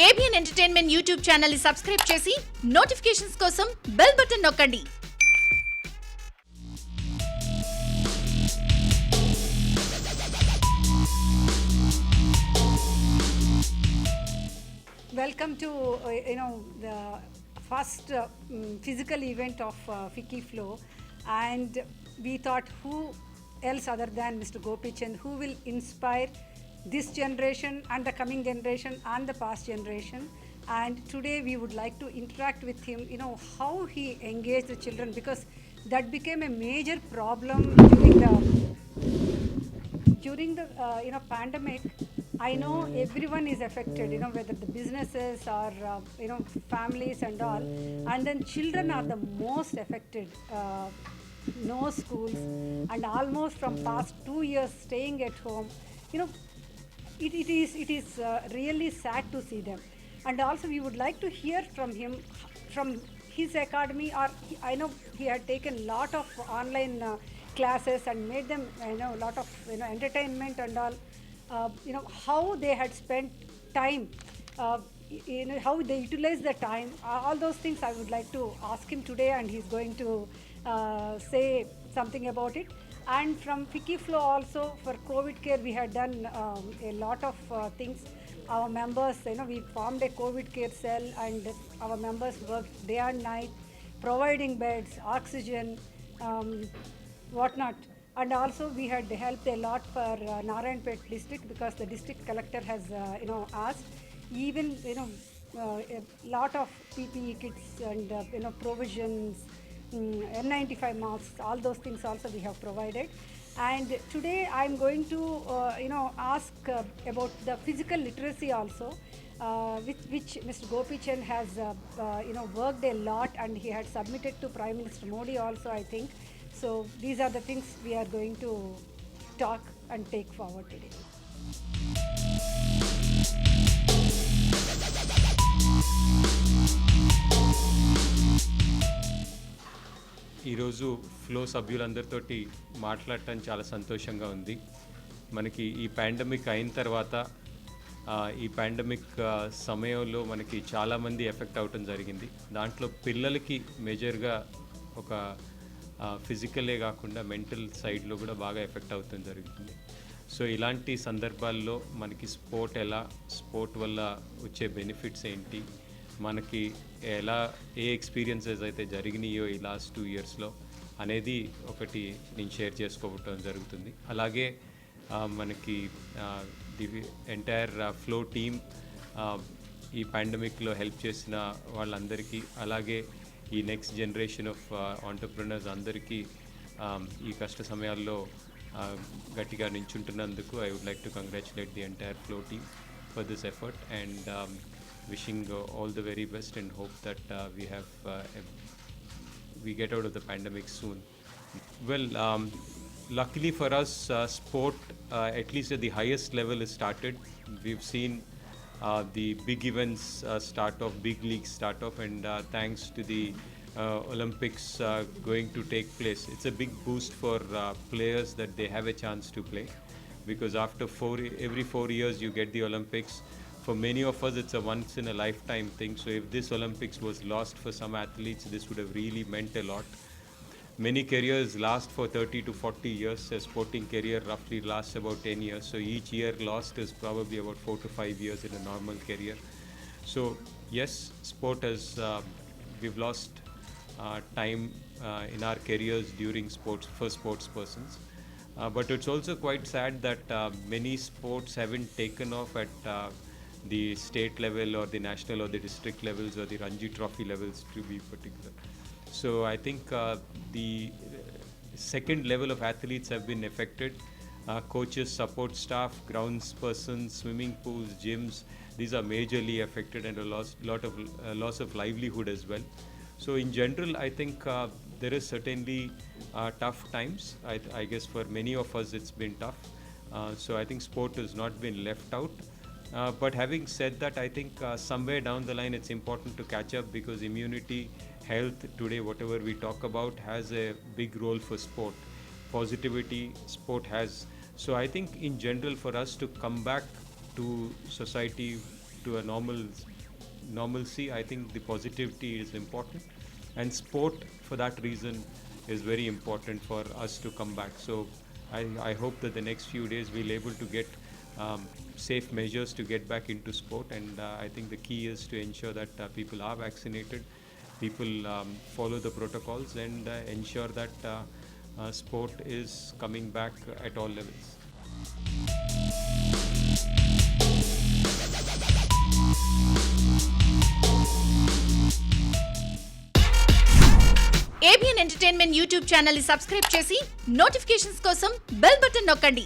ABN entertainment YouTube channel ని subscribe చేసి notifications కోసం బెల్ బటన్ నొక్కండి. Welcome to the first physical event of Fiki Flow, and we thought who else other than Mr. Gopi Chand who will inspire this generation and the coming generation and the past generation. And today we would like to interact with him, how he engaged the children, because that became a major problem during the pandemic. I know everyone is affected, whether the businesses or families and all, and then children are the most affected. No schools, and almost from past 2 years staying at home. It is really sad to see them. And also we would like to hear from him, from his academy, or I know he had taken lot of online classes and made them a lot of entertainment and all. How they had spent time, how they utilize the time, all those things I would like to ask him today, and he's going to say something about it. And from Fiki Flow also, for COVID care we had done a lot of things. Our members, we formed a COVID care cell, and our members worked day and night providing beds, oxygen, whatnot. And also we had helped a lot for Narayanpet district, because the district collector has asked even a lot of PPE kits and provisions, N95 masks, all those things also we have provided. And today I'm going to ask about the physical literacy also, which Mr. Gopi Chand has worked a lot, and he had submitted to Prime Minister Modi also, I think. So these are the things we are going to talk and take forward today. ఈరోజు flow సభ్యులందరితోటి మాట్లాడటం చాలా సంతోషంగా ఉంది. మనకి ఈ pandemic అయిన తర్వాత ఈ పాండమిక్ సమయంలో మనకి చాలామంది ఎఫెక్ట్ అవటం జరిగింది. దాంట్లో పిల్లలకి మేజర్గా ఒక ఫిజికలే కాకుండా మెంటల్ సైడ్లో కూడా బాగా ఎఫెక్ట్ అవుతుంది జరుగుతుంది. సో ఇలాంటి సందర్భాల్లో మనకి స్పోర్ట్ వల్ల వచ్చే బెనిఫిట్స్ ఏంటి, మనకి ఎలా ఏ ఎక్స్పీరియన్సెస్ అయితే జరిగినాయో ఈ లాస్ట్ 2 ఇయర్స్లో అనేది ఒకటి నేను షేర్ చేసుకోవటం జరుగుతుంది. అలాగే మనకి ది ఎంటైర్ ఫ్లో టీమ్ ఈ పాండమిక్లో హెల్ప్ చేసిన వాళ్ళందరికీ, అలాగే ఈ నెక్స్ట్ జనరేషన్ ఆఫ్ ఆంటర్ప్రినర్స్ అందరికీ ఈ కష్ట సమయాల్లో గట్టిగా నించుంటున్నందుకు I would like to congratulate the entire flow team for this effort, and wishing all the very best, and hope that we get out of the pandemic soon. Well, luckily for us, sport at least at the highest level is started. We've seen the big events start off, big leagues start off, and thanks to the Olympics going to take place, it's a big boost for players that they have a chance to play, because after every 4 years you get the Olympics. For many of us it's a once in a lifetime thing, so if this Olympics was lost for some athletes, this would have really meant a lot. Many careers last for 30 to 40 years. A sporting career roughly lasts about 10 years, so each year lost is probably about 4 to 5 years in a normal career. So yes, sport has we've lost time in our careers during sports for sports persons, but it's also quite sad that many sports haven't taken off at the state level or the national or the district levels or the Ranji Trophy levels, to be particular. So I think the second level of athletes have been affected. Coaches, support staff, grounds persons, swimming pools, gyms, these are majorly affected, and a loss of livelihood as well. So in general, I think there is certainly tough times. I guess for many of us it's been tough. So I think sport has not been left out. But having said that, I think somewhere down the line it's important to catch up, because immunity, health today, whatever we talk about, has a big role for sport. Positivity sport has. So I think in general for us to come back to society to a normalcy. I think the positivity is important, and sport for that reason is very important for us to come back. So I hope that the next few days we'll able to get safe measures to get back into sport, and I think the key is to ensure that people are vaccinated, people follow the protocols, and ensure that sport is coming back at all levels. ABN entertainment YouTube channel ని subscribe చేసి notifications కోసం bell button నొక్కండి.